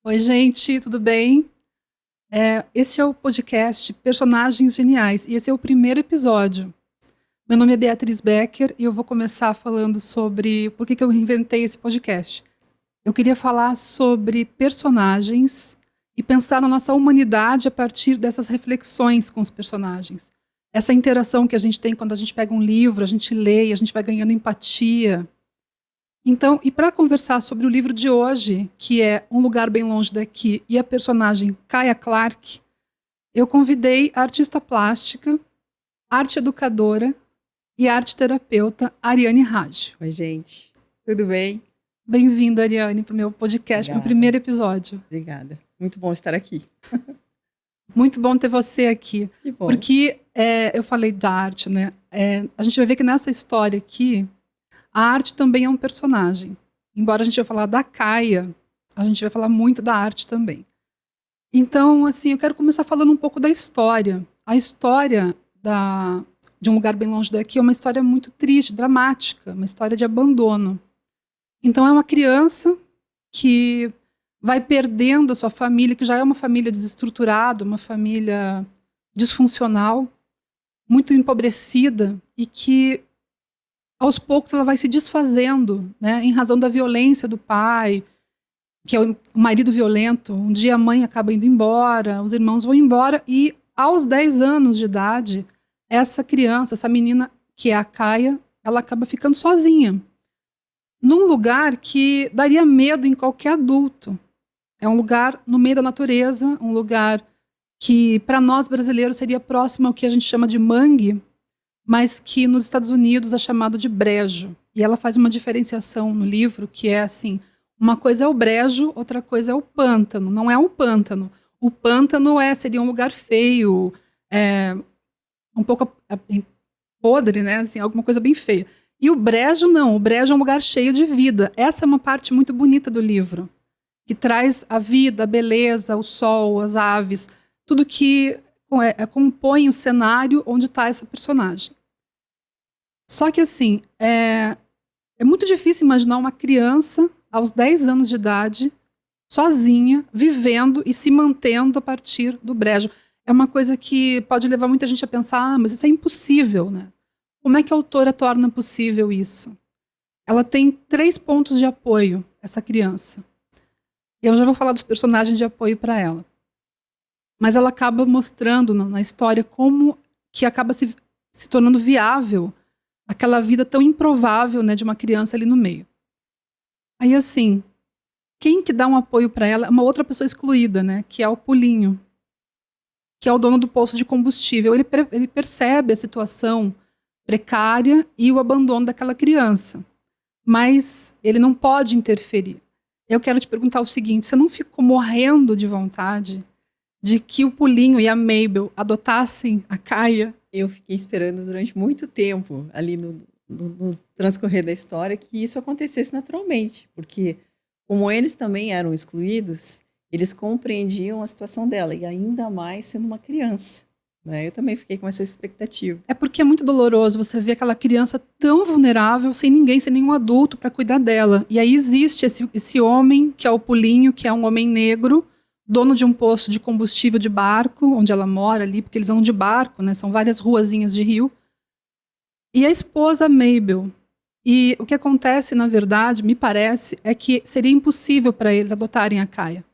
Oi, gente, tudo bem? Esse é o podcast Personagens Geniais e esse é o primeiro episódio. Meu nome é Beatriz Becker e eu vou começar falando sobre por que eu inventei esse podcast. Eu queria falar sobre personagens e pensar na nossa humanidade a partir dessas reflexões com os personagens. Essa interação que a gente tem quando a gente pega um livro, a gente lê e a gente vai ganhando empatia. Então, e para conversar sobre o livro de hoje, que é Um Lugar Bem Longe Daqui, e a personagem Kaya Clark, eu convidei a artista plástica, arte educadora e arte terapeuta Ariane Raj. Oi, gente. Tudo bem? Bem-vinda, Ariane, para o meu podcast, meu Obrigada. primeiro episódio. Obrigada. Muito bom estar aqui. Muito bom ter você aqui. Que bom. Porque eu falei da arte, né? A gente vai ver que nessa história aqui, a arte também é um personagem. Embora a gente vai falar da Kaya, a gente vai falar muito da arte também. Então, assim, eu quero começar falando um pouco da história. A história de Um Lugar Bem Longe Daqui é uma história muito triste, dramática, uma história de abandono. Então, é uma criança que vai perdendo a sua família, que já é uma família desestruturada, uma família disfuncional, muito empobrecida, e que aos poucos ela vai se desfazendo, né, em razão da violência do pai, que é o marido violento. Um dia a mãe acaba indo embora, os irmãos vão embora, e aos 10 anos de idade, essa criança, essa menina, que é a Kaya, ela acaba ficando sozinha, num lugar que daria medo em qualquer adulto. É um lugar no meio da natureza, um lugar que, para nós brasileiros, seria próximo ao que a gente chama de mangue, mas que nos Estados Unidos é chamado de brejo. E ela faz uma diferenciação no livro que é assim, uma coisa é o brejo, outra coisa é o pântano. Não é um pântano. O pântano seria um lugar feio, um pouco podre, né? Assim, alguma coisa bem feia. E o brejo não, o brejo é um lugar cheio de vida. Essa é uma parte muito bonita do livro, que traz a vida, a beleza, o sol, as aves, tudo que compõe o cenário onde está essa personagem. Só que, assim, é muito difícil imaginar uma criança aos 10 anos de idade, sozinha, vivendo e se mantendo a partir do brejo. É uma coisa que pode levar muita gente a pensar, mas isso é impossível, né? Como é que a autora torna possível isso? Ela tem 3 pontos de apoio, essa criança. Eu já vou falar dos personagens de apoio para ela. Mas ela acaba mostrando na história como que acaba se tornando viável aquela vida tão improvável, né, de uma criança ali no meio. Aí, assim, quem que dá um apoio para ela é uma outra pessoa excluída, né, que é o Pulinho, que é o dono do posto de combustível. Ele percebe a situação precária e o abandono daquela criança, mas ele não pode interferir. Eu quero te perguntar o seguinte: você não ficou morrendo de vontade de que o Pulinho e a Mabel adotassem a Kaya? Eu fiquei esperando durante muito tempo, ali no transcorrer da história, que isso acontecesse naturalmente, porque como eles também eram excluídos, eles compreendiam a situação dela, e ainda mais sendo uma criança, né? Eu também fiquei com essa expectativa. É porque é muito doloroso você ver aquela criança tão vulnerável, sem ninguém, sem nenhum adulto para cuidar dela. E aí existe esse homem, que é o Pulinho, que é um homem negro, dono de um posto de combustível de barco, onde ela mora ali, porque eles andam de barco, né? São várias ruazinhas de rio. E a esposa Mabel. E o que acontece, na verdade, me parece, é que seria impossível para eles adotarem a Kaya,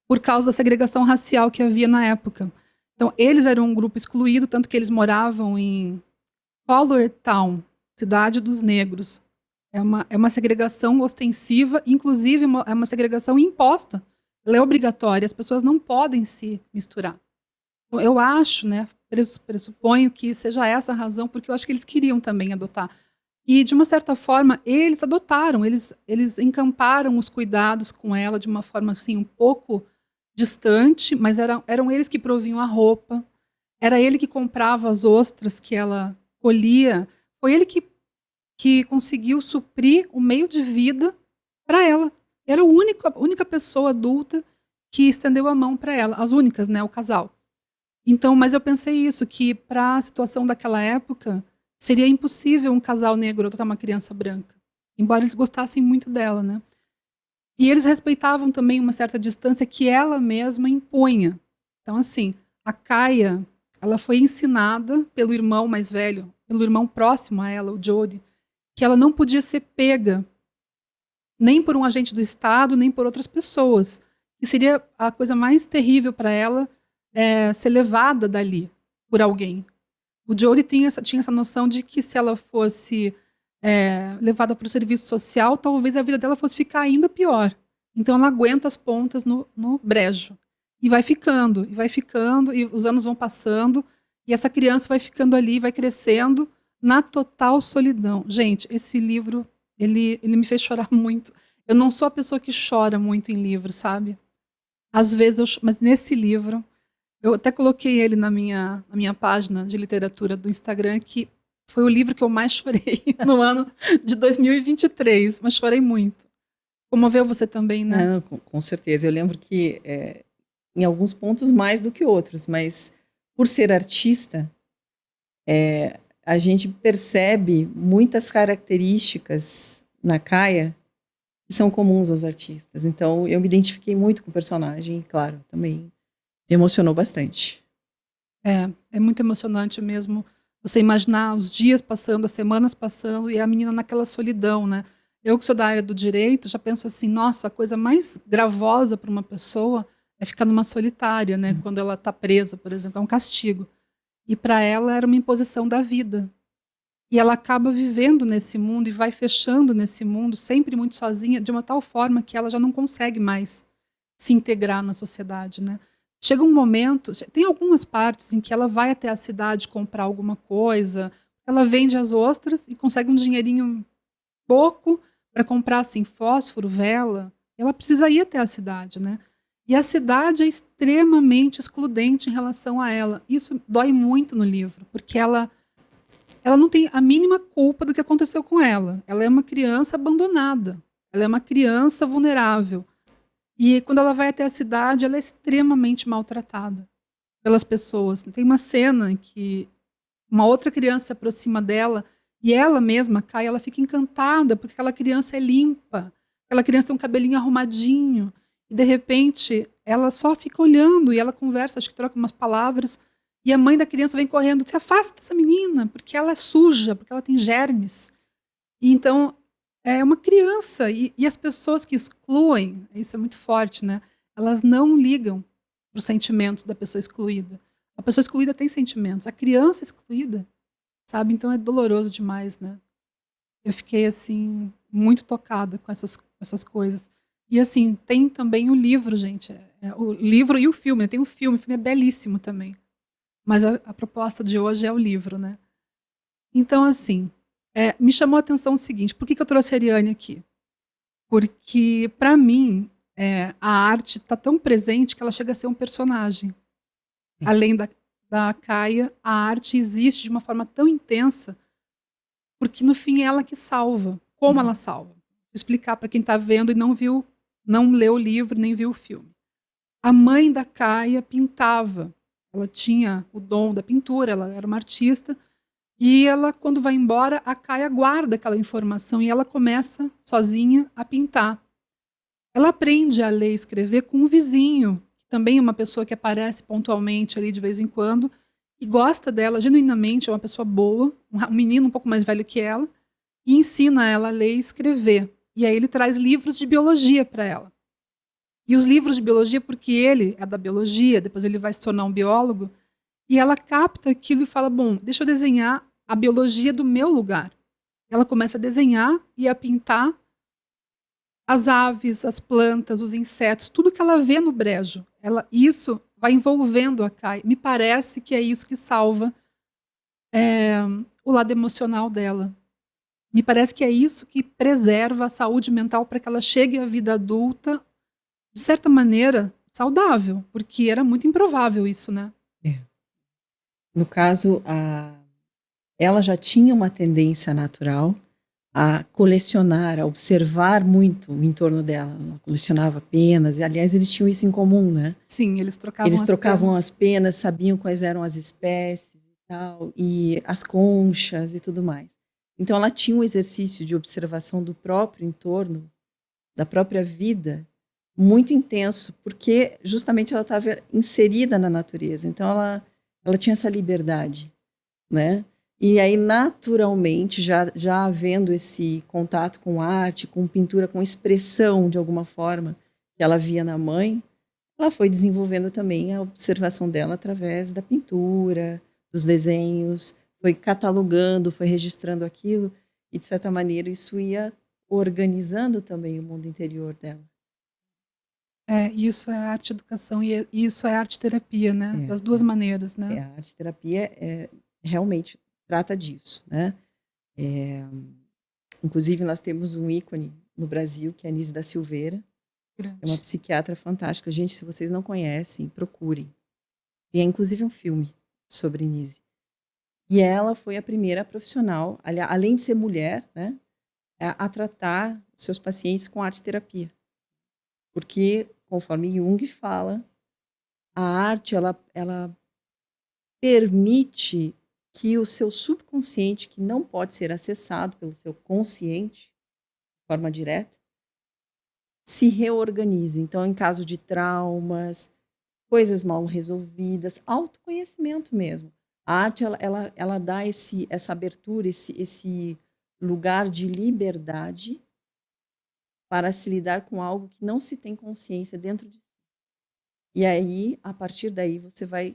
por causa da segregação racial que havia na época. Então, eles eram um grupo excluído, tanto que eles moravam em Colored Town, Cidade dos Negros. É uma segregação ostensiva, inclusive é uma segregação imposta. Ela é obrigatória, as pessoas não podem se misturar. Então, eu acho, né, pressuponho que seja essa a razão, porque eu acho que eles queriam também adotar. E, de uma certa forma, eles adotaram, eles encamparam os cuidados com ela de uma forma assim, um pouco distante, mas eram eles que proviam a roupa, era ele que comprava as ostras que ela colhia, foi ele que conseguiu suprir o meio de vida para ela. Era a única pessoa adulta que estendeu a mão para ela, as únicas, né, o casal. Então, mas eu pensei isso, que para a situação daquela época, seria impossível um casal negro adotar uma criança branca, embora eles gostassem muito dela, né? E eles respeitavam também uma certa distância que ela mesma impunha. Então, assim, a Kaia, ela foi ensinada pelo irmão mais velho, pelo irmão próximo a ela, o Jody, que ela não podia ser pega nem por um agente do Estado, nem por outras pessoas. E seria a coisa mais terrível para ela ser levada dali por alguém. O Jody tinha essa noção de que se ela fosse levada para o serviço social, talvez a vida dela fosse ficar ainda pior. Então ela aguenta as pontas no brejo. E vai ficando, e os anos vão passando, e essa criança vai ficando ali, vai crescendo na total solidão. Gente, esse livro, ele me fez chorar muito. Eu não sou a pessoa que chora muito em livro, sabe? Às vezes, mas nesse livro, eu até coloquei ele na minha página de literatura do Instagram, que foi o livro que eu mais chorei no ano de 2023, mas chorei muito. Comoveu você também, né? Não, com certeza. Eu lembro que em alguns pontos mais do que outros, mas por ser artista, a gente percebe muitas características na Kaia que são comuns aos artistas. Então, eu me identifiquei muito com o personagem, e, claro, também me emocionou bastante. É muito emocionante mesmo você imaginar os dias passando, as semanas passando e a menina naquela solidão, né? Eu que sou da área do direito, já penso assim, nossa, a coisa mais gravosa para uma pessoa é ficar numa solitária, né? Quando ela está presa, por exemplo, é um castigo. E para ela era uma imposição da vida. E ela acaba vivendo nesse mundo e vai fechando nesse mundo, sempre muito sozinha, de uma tal forma que ela já não consegue mais se integrar na sociedade, né? Chega um momento, tem algumas partes em que ela vai até a cidade comprar alguma coisa, ela vende as ostras e consegue um dinheirinho pouco para comprar assim fósforo, vela. Ela precisa ir até a cidade, né? E a cidade é extremamente excludente em relação a ela. Isso dói muito no livro, porque ela não tem a mínima culpa do que aconteceu com ela. Ela é uma criança abandonada. Ela é uma criança vulnerável. E quando ela vai até a cidade, ela é extremamente maltratada pelas pessoas. Tem uma cena em que uma outra criança se aproxima dela e ela mesma cai, ela fica encantada porque aquela criança é limpa, aquela criança tem um cabelinho arrumadinho e de repente ela só fica olhando e ela conversa, acho que troca umas palavras e a mãe da criança vem correndo, se afasta dessa menina porque ela é suja, porque ela tem germes. E então é uma criança e as pessoas que excluem, isso é muito forte, né? Elas não ligam para os sentimentos da pessoa excluída. A pessoa excluída tem sentimentos. A criança excluída, sabe? Então é doloroso demais, né? Eu fiquei, assim, muito tocada com essas coisas. E, assim, tem também o livro, gente. O livro e o filme. Tem o filme é belíssimo também. Mas a proposta de hoje é o livro, né? Então, assim, me chamou a atenção o seguinte. Por que eu trouxe a Ariane aqui? Porque, para mim, a arte está tão presente que ela chega a ser um personagem. Além da Kaia, a arte existe de uma forma tão intensa, porque no fim é ela que salva. Como ela salva? Vou explicar para quem está vendo e não leu o livro, nem viu o filme. A mãe da Kaia pintava. Ela tinha o dom da pintura, ela era uma artista. E ela, quando vai embora, a Kaia guarda aquela informação e ela começa, sozinha, a pintar. Ela aprende a ler e escrever com um vizinho, também uma pessoa que aparece pontualmente ali de vez em quando, e gosta dela genuinamente, é uma pessoa boa, um menino um pouco mais velho que ela, e ensina ela a ler e escrever. E aí ele traz livros de biologia para ela. E os livros de biologia, porque ele é da biologia, depois ele vai se tornar um biólogo, e ela capta aquilo e fala, bom, deixa eu desenhar a biologia do meu lugar. Ela começa a desenhar e a pintar as aves, as plantas, os insetos, tudo que ela vê no brejo. Isso vai envolvendo a Kai. Me parece que é isso que salva o lado emocional dela. Me parece que é isso que preserva a saúde mental para que ela chegue à vida adulta, de certa maneira, saudável, porque era muito improvável isso, né? No caso, ela já tinha uma tendência natural a colecionar, a observar muito o entorno dela. Ela colecionava penas, e aliás, eles tinham isso em comum, né? Sim, eles trocavam Eles trocavam penas. as penas, sabiam quais eram as espécies e tal, e as conchas e tudo mais. Então, ela tinha um exercício de observação do próprio entorno da própria vida muito intenso, porque justamente ela estava inserida na natureza. Então, ela tinha essa liberdade, né? E aí, naturalmente, já havendo esse contato com arte, com pintura, com expressão, de alguma forma, que ela via na mãe, ela foi desenvolvendo também a observação dela através da pintura, dos desenhos, foi catalogando, foi registrando aquilo, e, de certa maneira, isso ia organizando também o mundo interior dela. Isso é arte educação e isso é arte terapia, né? É, Das duas maneiras, né? a arte-terapia realmente trata disso, né? Inclusive, nós temos um ícone no Brasil, que é a Anísia da Silveira, é uma Grande. psiquiatra fantástica. Gente, se vocês não conhecem, procurem. Tem inclusive um filme sobre Nise. E ela foi a primeira profissional, além de ser mulher, né, a tratar seus pacientes com arte-terapia. Porque, conforme Jung fala, a arte ela permite que o seu subconsciente, que não pode ser acessado pelo seu consciente de forma direta, se reorganize. Então, em caso de traumas, coisas mal resolvidas, autoconhecimento mesmo. A arte, ela dá essa abertura, esse lugar de liberdade para se lidar com algo que não se tem consciência dentro de si. E aí, a partir daí, você vai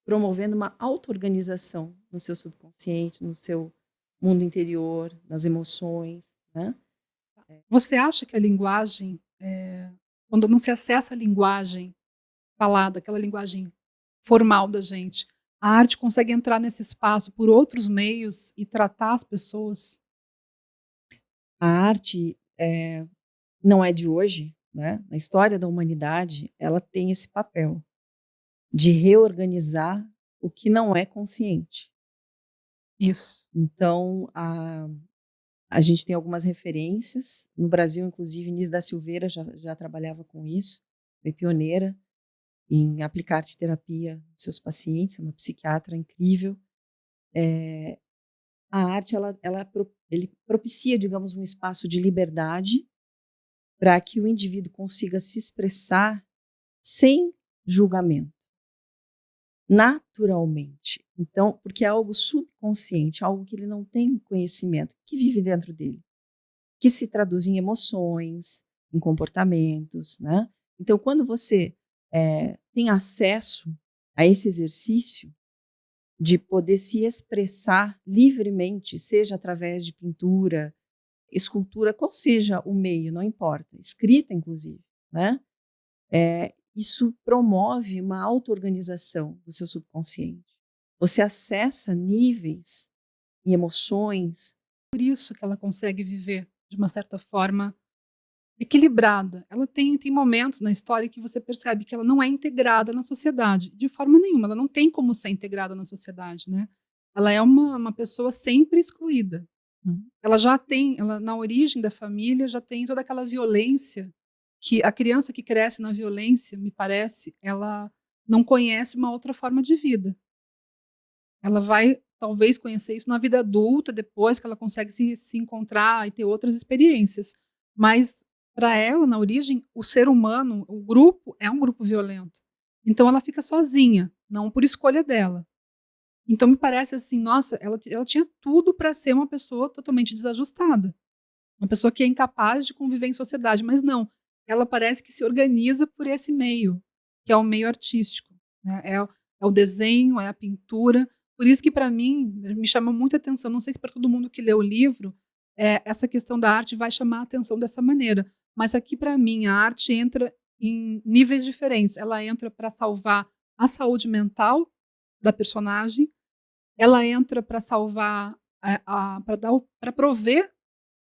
promovendo uma auto-organização no seu subconsciente, no seu mundo interior, nas emoções, né? Você acha que a linguagem, quando não se acessa a linguagem falada, aquela linguagem formal da gente, a arte consegue entrar nesse espaço por outros meios e tratar as pessoas? A arte não é de hoje, né? Na história da humanidade, ela tem esse papel de reorganizar o que não é consciente. Isso. Então, a gente tem algumas referências. No Brasil, inclusive, Inês da Silveira já trabalhava com isso, foi pioneira em aplicar arte-terapia aos seus pacientes, é uma psiquiatra incrível. A arte, ele propicia, digamos, um espaço de liberdade para que o indivíduo consiga se expressar sem julgamento, naturalmente. Então, porque é algo subconsciente, algo que ele não tem conhecimento, que vive dentro dele, que se traduz em emoções, em comportamentos, né? Então, quando você tem acesso a esse exercício de poder se expressar livremente, seja através de pintura, escultura, qual seja o meio, não importa, escrita inclusive, né? Isso promove uma auto-organização do seu subconsciente. Você acessa níveis e emoções. Por isso que ela consegue viver de uma certa forma equilibrada. Ela tem momentos na história que você percebe que ela não é integrada na sociedade, de forma nenhuma. Ela não tem como ser integrada na sociedade, né? Ela é uma pessoa sempre excluída. Ela já tem, na origem da família, já tem toda aquela violência que a criança que cresce na violência, me parece, ela não conhece uma outra forma de vida. Ela vai, talvez, conhecer isso na vida adulta, depois que ela consegue se encontrar e ter outras experiências. Mas, para ela, na origem, o ser humano, o grupo, é um grupo violento. Então, ela fica sozinha, não por escolha dela. Então, me parece assim, nossa, ela tinha tudo para ser uma pessoa totalmente desajustada. Uma pessoa que é incapaz de conviver em sociedade. Mas não, ela parece que se organiza por esse meio, que é o meio artístico. Né? É o desenho, é a pintura. Por isso que, para mim, me chama muita atenção. Não sei se para todo mundo que lê o livro, essa questão da arte vai chamar a atenção dessa maneira. Mas aqui, para mim, a arte entra em níveis diferentes. Ela entra para salvar a saúde mental da personagem, ela entra para salvar, para prover,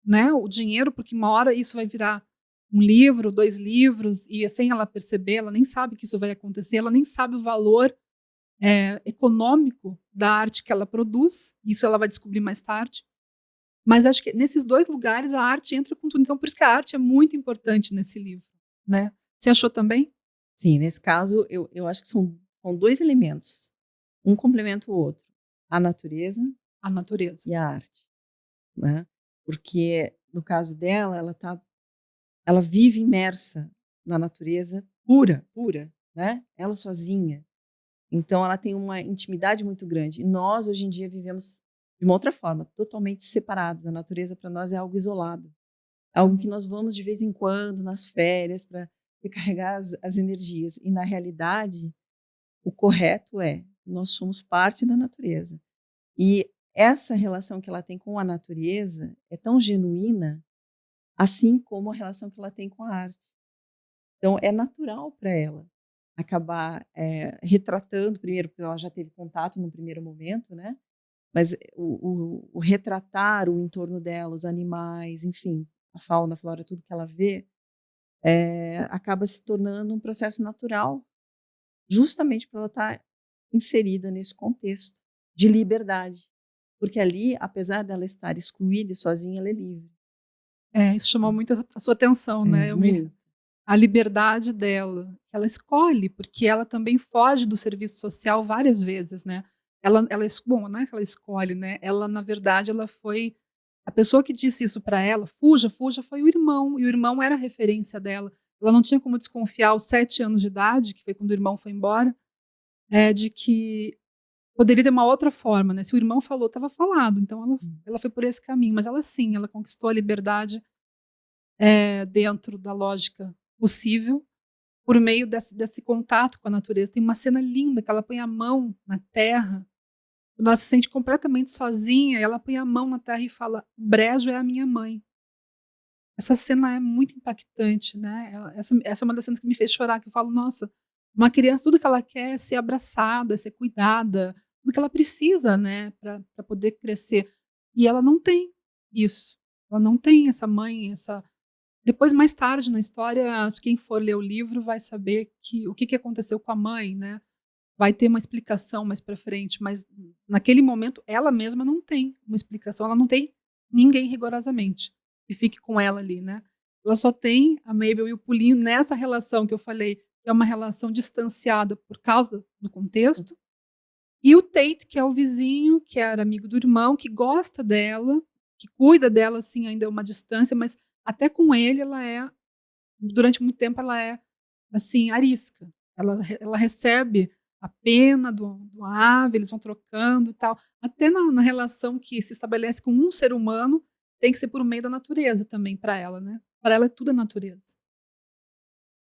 né, o dinheiro, porque uma hora isso vai virar um livro, 2 livros, e sem ela perceber, ela nem sabe que isso vai acontecer, ela nem sabe o valor econômico da arte que ela produz, isso ela vai descobrir mais tarde. Mas acho que nesses 2 lugares a arte entra com tudo. Então, por isso que a arte é muito importante nesse livro, né? Você achou também? Sim, nesse caso, eu acho que são 2 elementos. Um complementa o outro. A natureza A natureza. e a arte, né? Porque, no caso dela, ela está ela vive imersa na natureza pura, pura, né? Ela sozinha. Então, ela tem uma intimidade muito grande. E nós, hoje em dia, vivemos de uma outra forma, totalmente separados. A natureza, para nós, é algo isolado. Algo que nós vamos de vez em quando, nas férias, para recarregar as energias. E, na realidade, o correto é, nós somos parte da natureza. E essa relação que ela tem com a natureza é tão genuína, assim como a relação que ela tem com a arte. Então, é natural para ela acabar retratando, primeiro, porque ela já teve contato no primeiro momento, né? Mas o retratar o entorno dela, os animais, enfim, a fauna, a flora, tudo que ela vê, acaba se tornando um processo natural, justamente para ela estar inserida nesse contexto de liberdade. Porque ali, apesar dela estar excluída e sozinha, ela é livre. Isso chamou muito a sua atenção, né? Muito. A liberdade dela, ela escolhe, porque ela também foge do serviço social várias vezes, né? Bom, não é que ela escolhe, né? Ela, na verdade, ela foi a pessoa que disse isso para ela, fuja, fuja, foi o irmão, e o irmão era a referência dela. Ela não tinha como desconfiar aos 7 anos de idade, que foi quando o irmão foi embora, de que poderia ter uma outra forma, né? Se o irmão falou, estava falado. Então ela foi por esse caminho, mas ela sim, ela conquistou a liberdade dentro da lógica possível, por meio desse contato com a natureza. Tem uma cena linda que ela põe a mão na terra, quando ela se sente completamente sozinha, ela põe a mão na terra e fala: Brejo é a minha mãe. Essa cena é muito impactante, né? Essa é uma das cenas que me fez chorar, que eu falo, nossa, uma criança, tudo que ela quer é ser abraçada, ser cuidada, tudo que ela precisa, né, para poder crescer. E ela não tem isso. Ela não tem essa mãe, essa. Depois, mais tarde na história, quem for ler o livro vai saber o que aconteceu com a mãe, né? Vai ter uma explicação mais para frente, mas naquele momento ela mesma não tem uma explicação, ela não tem ninguém rigorosamente que fique com ela ali, né? Ela só tem a Mabel e o Pulinho nessa relação que eu falei, que é uma relação distanciada por causa do contexto, e o Tate, que é o vizinho, que era amigo do irmão, que gosta dela, que cuida dela, assim, ainda é uma distância, mas até com ele durante muito tempo, ela é, assim, arisca. Ela recebe a pena do ave, eles vão trocando e tal. Até na relação que se estabelece com um ser humano, tem que ser por meio da natureza também para ela, né? Para ela é tudo a natureza.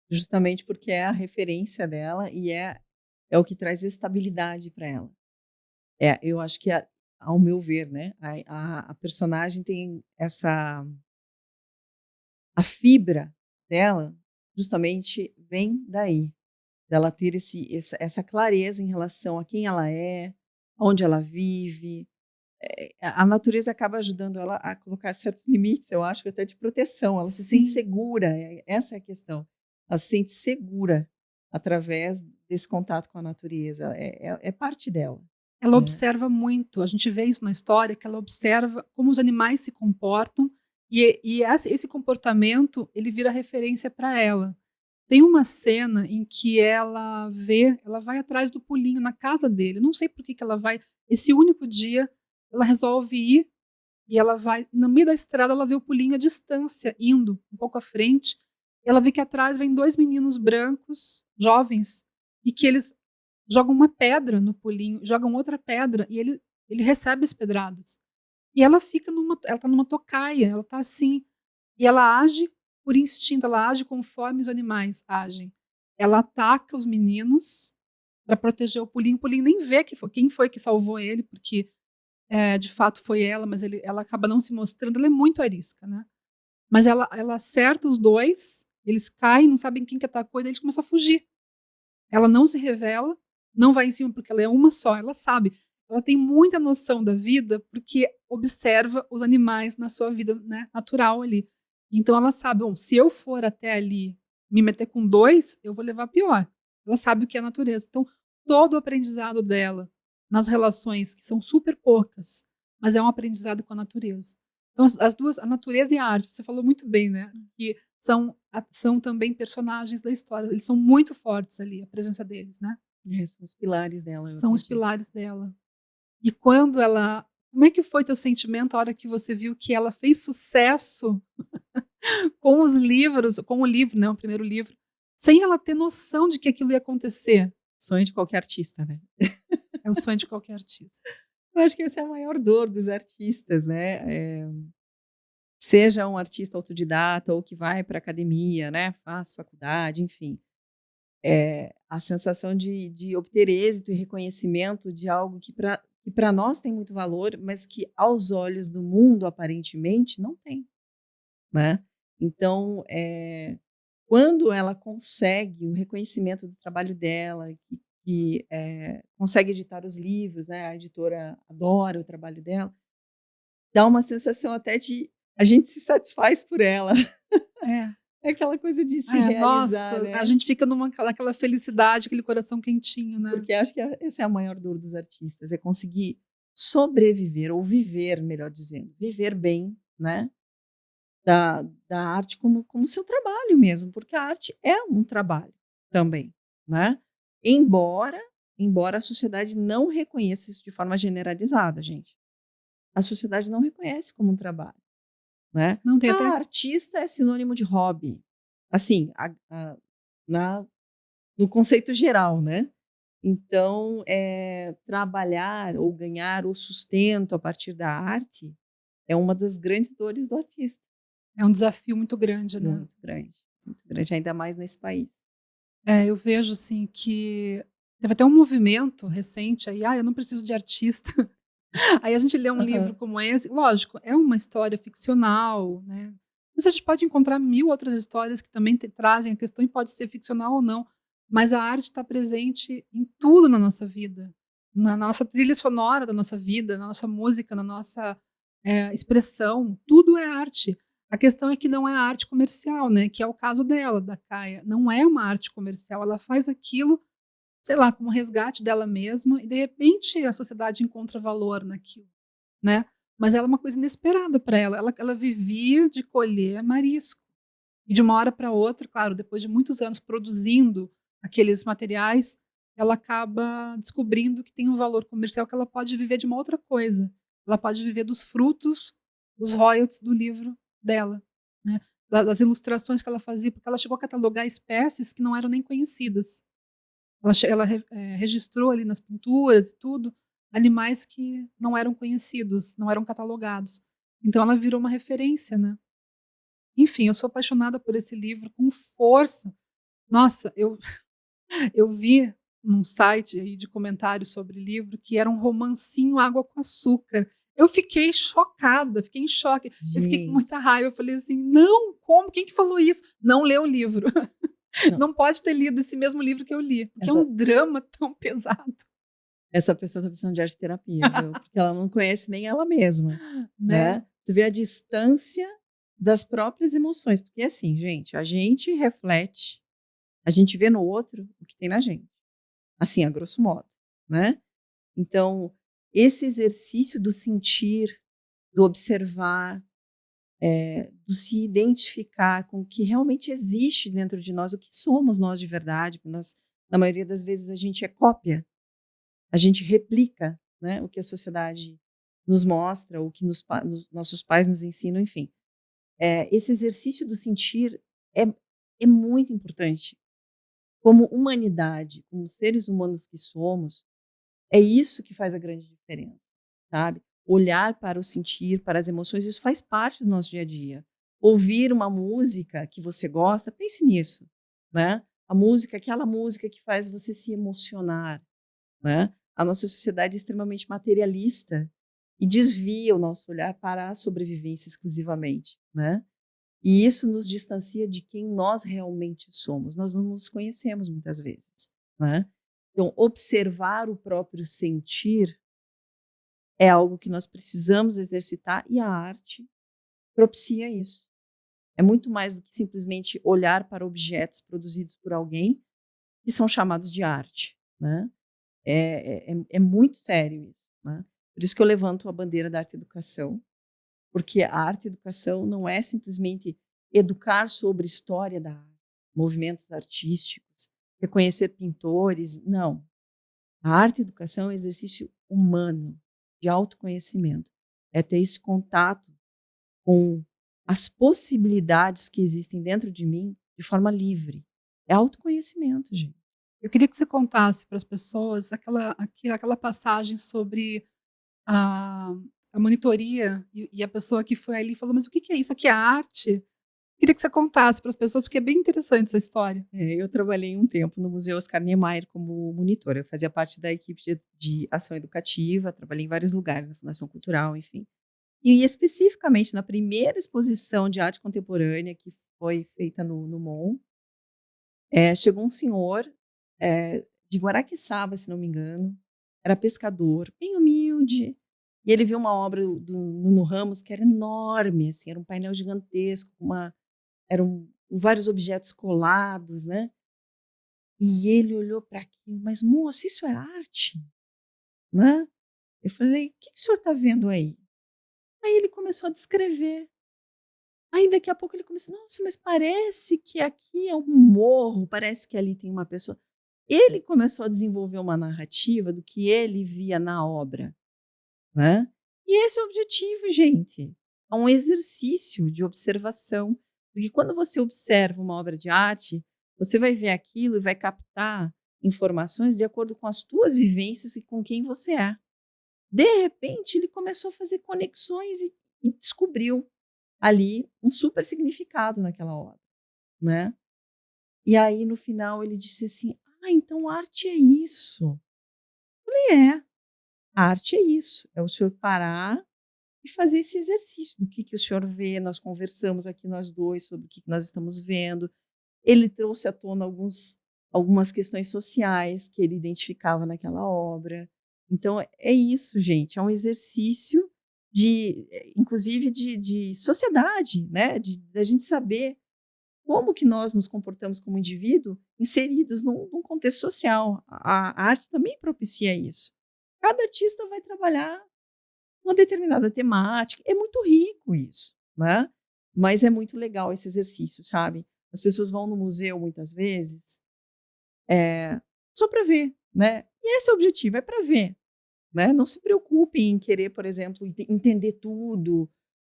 Justamente porque é a referência dela e é o que traz estabilidade para ela. Eu acho que, ao meu ver, né, a personagem tem a fibra dela justamente vem daí, dela ter essa clareza em relação a quem ela é, onde ela vive. A natureza acaba ajudando ela a colocar certos limites, eu acho que até de proteção. Ela se sente segura, essa é a questão. Ela se sente segura através desse contato com a natureza. É parte dela. Ela observa muito, a gente vê isso na história, que ela observa como os animais se comportam e esse comportamento, ele vira referência para ela. Tem uma cena em que ela vai atrás do Pulinho na casa dele, não sei por que ela vai, esse único dia, ela resolve ir e ela vai, no meio da estrada ela vê o Pulinho à distância, indo um pouco à frente, ela vê que atrás vem 2 meninos brancos, jovens, e que eles jogam uma pedra no Pulinho, jogam outra pedra e ele recebe as pedradas. E ela ela tá numa tocaia, ela tá assim, e ela age por instinto, ela age conforme os animais agem. Ela ataca os meninos para proteger o Pulinho nem vê quem foi que salvou ele, porque de fato foi ela, mas ela acaba não se mostrando, ela é muito arisca, né? Mas ela acerta os dois, eles caem, não sabem quem que atacou, e daí eles começam a fugir. Ela não se revela, não vai em cima porque ela é uma só, ela sabe. Ela tem muita noção da vida porque observa os animais na sua vida, né, natural ali. Então ela sabe, bom, se eu for até ali me meter com 2, eu vou levar pior. Ela sabe o que é a natureza. Então todo o aprendizado dela nas relações, que são super poucas, mas é um aprendizado com a natureza. Então as duas, a natureza e a arte, você falou muito bem, né? Que são também personagens da história. Eles são muito fortes ali, a presença deles, né? São os pilares dela. São os pilares dela. E quando Como é que foi teu sentimento a hora que você viu que ela fez sucesso com os livros, com o livro, né, o primeiro livro, sem ela ter noção de que aquilo ia acontecer? Sonho de qualquer artista, né? É o sonho de qualquer artista. Eu acho que essa é a maior dor dos artistas, né? Seja um artista autodidata ou que vai para academia, né? Faz faculdade, enfim. A sensação de obter êxito e reconhecimento de algo que para nós tem muito valor, mas que aos olhos do mundo, aparentemente, não tem, né? Então, quando ela consegue o reconhecimento do trabalho dela, que consegue editar os livros, né? A editora adora o trabalho dela, dá uma sensação até de a gente se satisfaz por ela. É. É aquela coisa de se realizar, Nossa, né? a gente fica naquela felicidade, aquele coração quentinho, né? Porque acho que essa é a maior dor dos artistas, é conseguir sobreviver ou viver, melhor dizendo, viver bem, né? Da arte como seu trabalho mesmo, porque a arte é um trabalho também, né? Embora a sociedade não reconheça isso de forma generalizada, gente. A sociedade não reconhece como um trabalho, né? Não tem até Artista é sinônimo de hobby. Assim, no conceito geral, né? Então, trabalhar ou ganhar o sustento a partir da arte é uma das grandes dores do artista. é um desafio muito grande, né? Muito grande, ainda mais nesse país. Eu vejo assim que teve até um movimento recente aí, eu não preciso de artista. Aí a gente lê um livro Aham. como esse, lógico, é uma história ficcional, né? Mas a gente pode encontrar 1000 outras histórias que também trazem a questão e pode ser ficcional ou não. Mas a arte está presente em tudo na nossa vida, na nossa trilha sonora da nossa vida, na nossa música, na nossa expressão. Tudo é arte. A questão é que não é arte comercial, né? Que é o caso dela, da Kaia. Não é uma arte comercial. Ela faz aquilo, sei lá, como resgate dela mesma, e de repente a sociedade encontra valor naquilo, né? Mas ela é uma coisa inesperada para ela. Ela vivia de colher marisco. E de uma hora para outra, claro, depois de muitos anos produzindo aqueles materiais, ela acaba descobrindo que tem um valor comercial, que ela pode viver de uma outra coisa. Ela pode viver dos frutos, dos royalties do livro dela, né? Das ilustrações que ela fazia, porque ela chegou a catalogar espécies que não eram nem conhecidas. Ela registrou ali nas pinturas e tudo animais que não eram conhecidos, não eram catalogados. Então ela virou uma referência, né? Enfim, eu sou apaixonada por esse livro com força. Nossa, eu vi num site aí de comentários sobre livro que era um romancinho água com açúcar. Eu fiquei chocada, fiquei em choque. Eu fiquei com Gente, muita raiva. Eu falei assim: não, como? Quem que falou isso? Não leu o livro. não, Não pode ter lido esse mesmo livro que eu li, porque é essa, um drama tão pesado, essa pessoa está precisando de arte terapia, viu? Porque ela não conhece nem ela mesma, né? né? Você vê a distância das próprias emoções. Porque assim, gente, a gente reflete, a gente vê no outro o que tem na gente. Assim, a grosso modo, né? Então, esse exercício do sentir, do observar, do se identificar com o que realmente existe dentro de nós, o que somos nós de verdade. Na maioria das vezes, a gente é cópia, a gente replica, né, o que a sociedade nos mostra, o que nossos pais nos ensinam, enfim. Esse exercício do sentir é, é muito importante. Como humanidade, como seres humanos que somos, é isso que faz a grande diferença, sabe? Olhar para o sentir, para as emoções, isso faz parte do nosso dia a dia. Ouvir uma música que você gosta, pense nisso, né? A música, aquela música que faz você se emocionar, né? A nossa sociedade é extremamente materialista e desvia o nosso olhar para a sobrevivência exclusivamente, né? E isso nos distancia de quem nós realmente somos. Nós não nos conhecemos muitas vezes, né? Então, observar o próprio sentir é algo que nós precisamos exercitar e a arte propicia isso. É muito mais do que simplesmente olhar para objetos produzidos por alguém que são chamados de arte, né? É muito sério isso, né? Por isso que eu levanto a bandeira da arte-educação, porque a arte-educação não é simplesmente educar sobre história da arte, movimentos artísticos, reconhecer pintores, não. A arte-educação é um exercício humano, de autoconhecimento. É ter esse contato com as possibilidades que existem dentro de mim de forma livre. É autoconhecimento, gente. Eu queria que você contasse para as pessoas aquela passagem sobre a, a monitoria e a pessoa que foi ali falou, mas o que que é isso? Aqui é arte? Queria que você contasse para as pessoas, porque é bem interessante essa história. Eu trabalhei um tempo no Museu Oscar Niemeyer como monitora. Eu fazia parte da equipe de ação educativa, trabalhei em vários lugares, na Fundação Cultural, enfim. E especificamente na primeira exposição de arte contemporânea que foi feita no MON, chegou um senhor de Guaraqueçaba, se não me engano, era pescador, bem humilde, e ele viu uma obra do Nuno Ramos que era enorme, assim, era um painel gigantesco, eram vários objetos colados, né? E ele olhou para aquilo, mas moça, isso é arte? Né? Eu falei, o que o senhor está vendo aí? Aí ele começou a descrever. Aí daqui a pouco ele começou, nossa, mas parece que aqui é um morro, parece que ali tem uma pessoa. Ele começou a desenvolver uma narrativa do que ele via na obra, né? E esse é o objetivo, gente. É um exercício de observação. Porque quando você observa uma obra de arte, você vai ver aquilo e vai captar informações de acordo com as tuas vivências e com quem você é. De repente, ele começou a fazer conexões e descobriu ali um super significado naquela obra, né? E aí, no final, ele disse assim, então arte é isso. Eu falei, a arte é isso. É o senhor parar e fazer esse exercício do que o senhor vê. Nós conversamos aqui nós dois sobre o que nós estamos vendo. Ele trouxe à tona algumas questões sociais que ele identificava naquela obra. Então, é isso, gente. É um exercício inclusive de sociedade, né? Da gente saber como que nós nos comportamos como indivíduo inseridos num contexto social. A arte também propicia isso. Cada artista vai trabalhar uma determinada temática. É muito rico isso, né? Mas é muito legal esse exercício, sabe? As pessoas vão no museu muitas vezes só para ver, né? E esse é o objetivo, é para ver, né? Não se preocupem em querer, por exemplo, entender tudo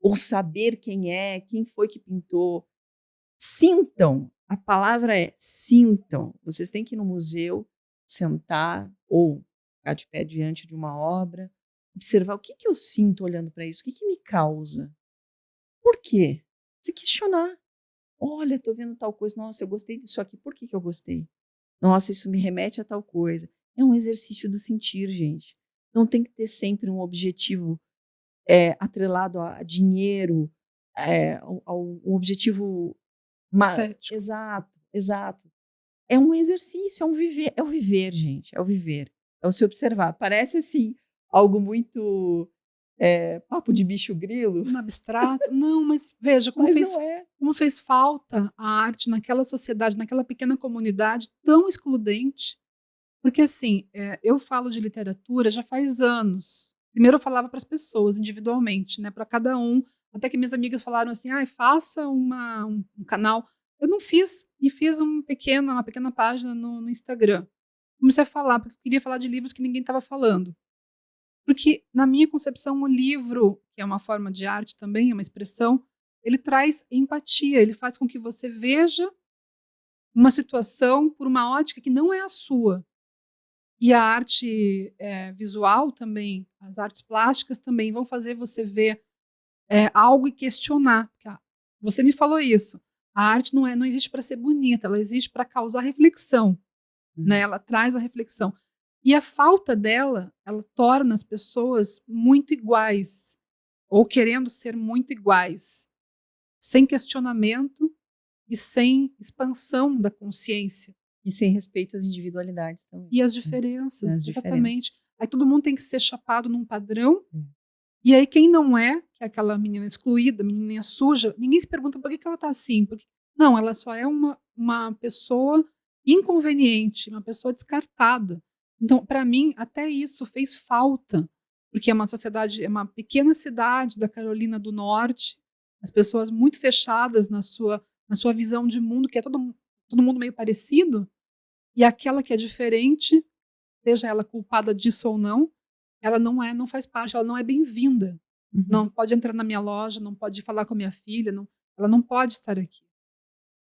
ou saber quem foi que pintou. Sintam, a palavra é sintam. Vocês têm que ir no museu, sentar ou ficar de pé diante de uma obra, observar o que eu sinto olhando para isso, o que me causa. Por quê? Se questionar. Olha, estou vendo tal coisa, nossa, eu gostei disso aqui, por que eu gostei? Nossa, isso me remete a tal coisa. É um exercício do sentir, gente. Não tem que ter sempre um objetivo atrelado a dinheiro, um objetivo Estético. Exato. É um exercício, é o viver, gente, é o viver, é o se observar. Parece assim, algo muito papo de bicho grilo. No abstrato. Não, mas veja como fez falta a arte naquela sociedade, naquela pequena comunidade tão excludente. Porque assim, eu falo de literatura já faz anos. Primeiro eu falava para as pessoas individualmente, né, para cada um, até que minhas amigas falaram assim, faça um canal. Eu não fiz, e fiz uma pequena página no Instagram. Comecei a falar, porque eu queria falar de livros que ninguém estava falando. Porque, na minha concepção, o livro, que é uma forma de arte também, é uma expressão, ele traz empatia, ele faz com que você veja uma situação por uma ótica que não é a sua. E a arte visual também, as artes plásticas também vão fazer você ver algo e questionar. Você me falou isso. A arte não existe para ser bonita, ela existe para causar reflexão. Né? Ela traz a reflexão. E a falta dela, ela torna as pessoas muito iguais, ou querendo ser muito iguais, sem questionamento e sem expansão da consciência. E sem respeito às individualidades também. E as diferenças, exatamente. Aí todo mundo tem que ser chapado num padrão, e aí quem não é, que é aquela menina excluída, menininha suja, ninguém se pergunta por que ela está assim. Porque, não, ela só é uma pessoa inconveniente, uma pessoa descartada. Então, para mim, até isso fez falta, porque é uma pequena cidade da Carolina do Norte, as pessoas muito fechadas na sua visão de mundo, que é todo mundo meio parecido, e aquela que é diferente, seja ela culpada disso ou não, ela não faz parte, ela não é bem-vinda. Uhum. Não pode entrar na minha loja, não pode falar com a minha filha, ela não pode estar aqui.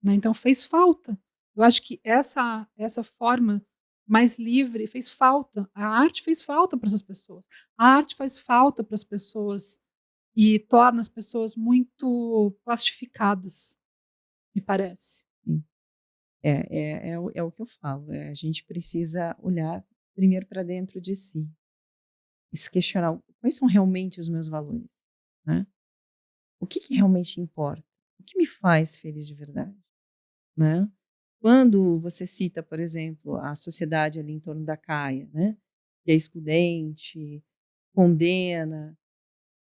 Né? Então fez falta. Eu acho que essa forma mais livre fez falta. A arte fez falta para essas pessoas. A arte faz falta para as pessoas e torna as pessoas muito plastificadas, me parece. Sim. É o que eu falo. A gente precisa olhar primeiro para dentro de si e se questionar quais são realmente os meus valores, né? O que realmente importa? O que me faz feliz de verdade, né? Quando você cita, por exemplo, a sociedade ali em torno da Caia, né? Que é excludente, condena.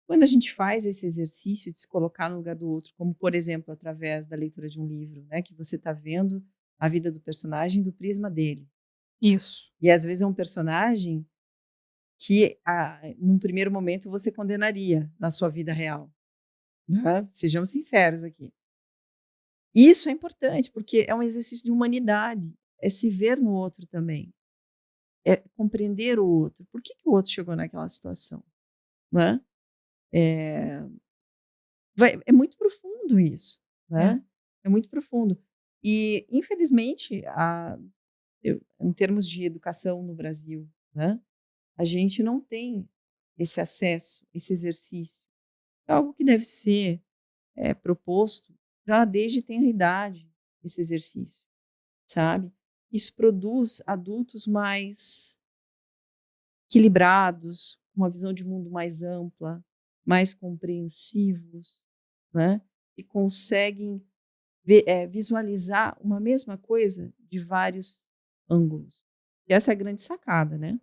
Quando a gente faz esse exercício de se colocar no lugar do outro, como, por exemplo, através da leitura de um livro, né? Que você está vendo a vida do personagem do prisma dele. Isso. E às vezes é um personagem que, num primeiro momento, você condenaria na sua vida real. Né? Sejamos sinceros aqui. Isso é importante, porque é um exercício de humanidade. É se ver no outro também. É compreender o outro. Por que o outro chegou naquela situação? Né? É muito profundo isso. Né? É muito profundo. E, infelizmente, em termos de educação no Brasil, né? A gente não tem esse acesso, esse exercício. É algo que deve ser proposto já desde tenra idade, esse exercício, sabe? Isso produz adultos mais equilibrados, com uma visão de mundo mais ampla, mais compreensivos, né? E conseguem visualizar uma mesma coisa de vários ângulos. E essa é a grande sacada, né?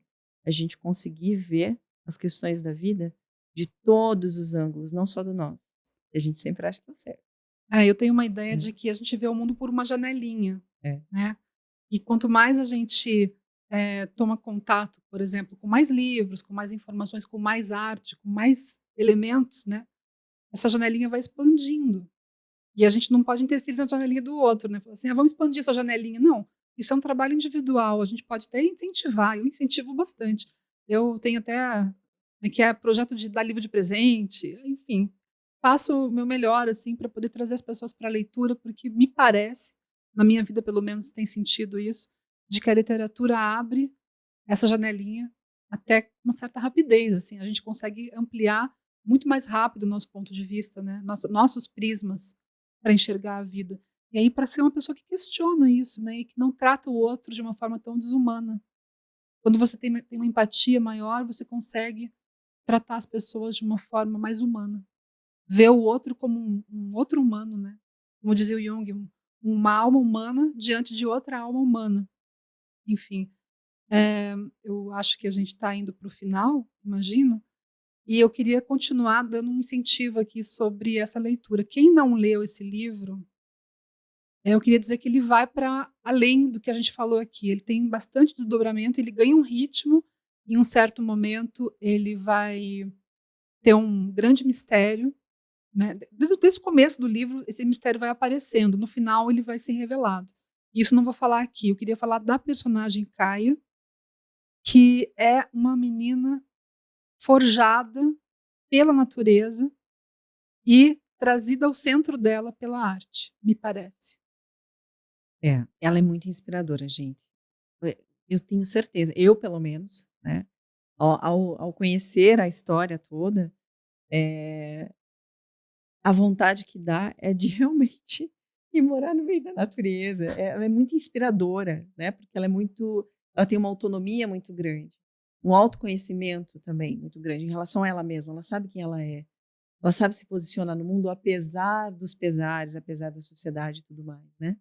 A gente conseguir ver as questões da vida de todos os ângulos, não só do nosso. E a gente sempre acha que é o certo. Eu tenho uma ideia de que a gente vê o mundo por uma janelinha, né? E quanto mais a gente toma contato, por exemplo, com mais livros, com mais informações, com mais arte, com mais elementos, né? Essa janelinha vai expandindo. E a gente não pode interferir na janelinha do outro, né? Falar assim, vamos expandir essa janelinha. Não, isso é um trabalho individual. A gente pode até incentivar, eu incentivo bastante. Eu tenho até que é projeto de dar livro de presente, enfim. Faço o meu melhor assim para poder trazer as pessoas para a leitura, porque me parece, na minha vida pelo menos tem sentido isso, de que a literatura abre essa janelinha até uma certa rapidez, assim, a gente consegue ampliar muito mais rápido o nosso ponto de vista, né? Nossos prismas para enxergar a vida. E aí, para ser uma pessoa que questiona isso, né? E que não trata o outro de uma forma tão desumana. Quando você tem uma empatia maior, você consegue tratar as pessoas de uma forma mais humana. Ver o outro como um outro humano, né? Como dizia o Jung, uma alma humana diante de outra alma humana. Enfim, eu acho que a gente está indo para o final, imagino, e eu queria continuar dando um incentivo aqui sobre essa leitura. Quem não leu esse livro, eu queria dizer que ele vai para além do que a gente falou aqui. Ele tem bastante desdobramento, ele ganha um ritmo, em um certo momento ele vai ter um grande mistério. Né? Desde o começo do livro, esse mistério vai aparecendo, no final ele vai ser revelado. Isso não vou falar aqui, eu queria falar da personagem Caia, que é uma menina forjada pela natureza e trazida ao centro dela pela arte, me parece. Ela é muito inspiradora, gente. Eu tenho certeza, eu pelo menos, né? Ao conhecer a história toda, a vontade que dá é de realmente ir morar no meio da natureza. Ela é muito inspiradora, né? Porque ela tem uma autonomia muito grande, um autoconhecimento também muito grande em relação a ela mesma. Ela sabe quem ela é. Ela sabe se posicionar no mundo apesar dos pesares, apesar da sociedade e tudo mais, né?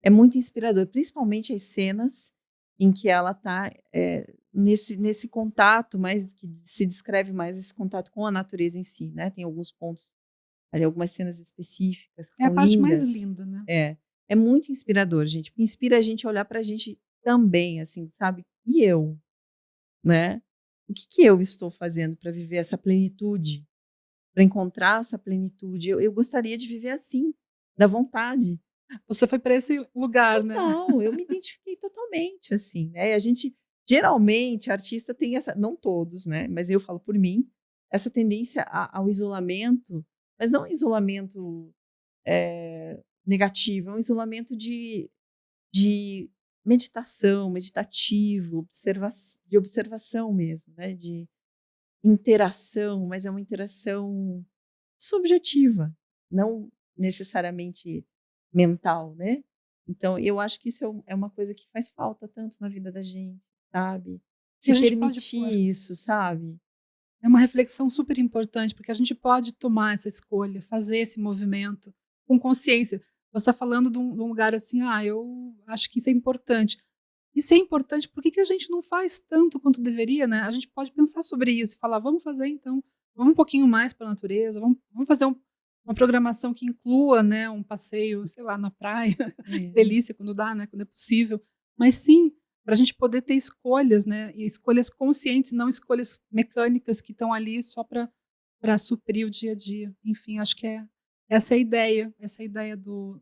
É muito inspirador, principalmente as cenas em que ela está nesse contato, mais que se descreve mais esse contato com a natureza em si, né? Tem alguns pontos ali, algumas cenas específicas que É a são parte lindas. mais linda, né? É muito inspirador, gente. Inspira a gente a olhar para a gente também, assim, sabe? E eu, né? O que eu estou fazendo para viver essa plenitude? Para encontrar essa plenitude? Eu gostaria de viver assim, da vontade. Você foi para esse lugar, né? Não, eu me identifiquei totalmente, assim, né? A gente Geralmente, artista tem essa, não todos, né? Mas eu falo por mim, essa tendência ao isolamento, mas não isolamento negativo, é um isolamento de meditação, meditativo, de observação mesmo, né? De interação, mas é uma interação subjetiva, não necessariamente mental, né? Então, eu acho que isso é uma coisa que faz falta tanto na vida da gente, sabe? E Se a gente pode permitir pôr. isso, sabe? É uma reflexão super importante, porque a gente pode tomar essa escolha, fazer esse movimento com consciência. Você está falando de um lugar assim, eu acho que isso é importante. Isso é importante, por que a gente não faz tanto quanto deveria, né? A gente pode pensar sobre isso e falar, vamos fazer então, vamos um pouquinho mais para a natureza, vamos fazer uma programação que inclua, né, um passeio, sei lá, na praia, delícia quando dá, né, quando é possível. Mas sim, para a gente poder ter escolhas, né, e escolhas conscientes, não escolhas mecânicas que estão ali só para suprir o dia a dia. Enfim, acho que essa é a ideia do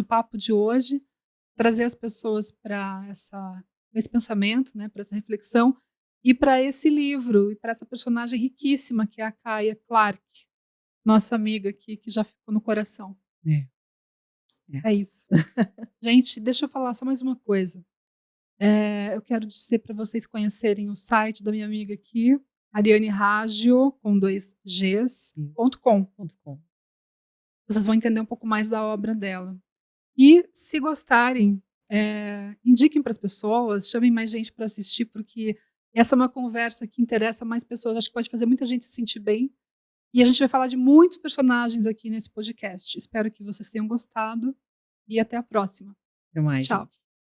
papo de hoje, trazer as pessoas para esse pensamento, né, para essa reflexão e para esse livro e para essa personagem riquíssima que é a Kaya Clark, nossa amiga aqui que já ficou no coração. É isso. Gente, deixa eu falar só mais uma coisa. Eu quero dizer para vocês conhecerem o site da minha amiga aqui, Ariane Raggio, com 2 Gs.com. Vocês vão entender um pouco mais da obra dela. E, se gostarem, indiquem para as pessoas, chamem mais gente para assistir, porque essa é uma conversa que interessa mais pessoas. Acho que pode fazer muita gente se sentir bem. E a gente vai falar de muitos personagens aqui nesse podcast. Espero que vocês tenham gostado e até a próxima. Até mais, Tchau. gente.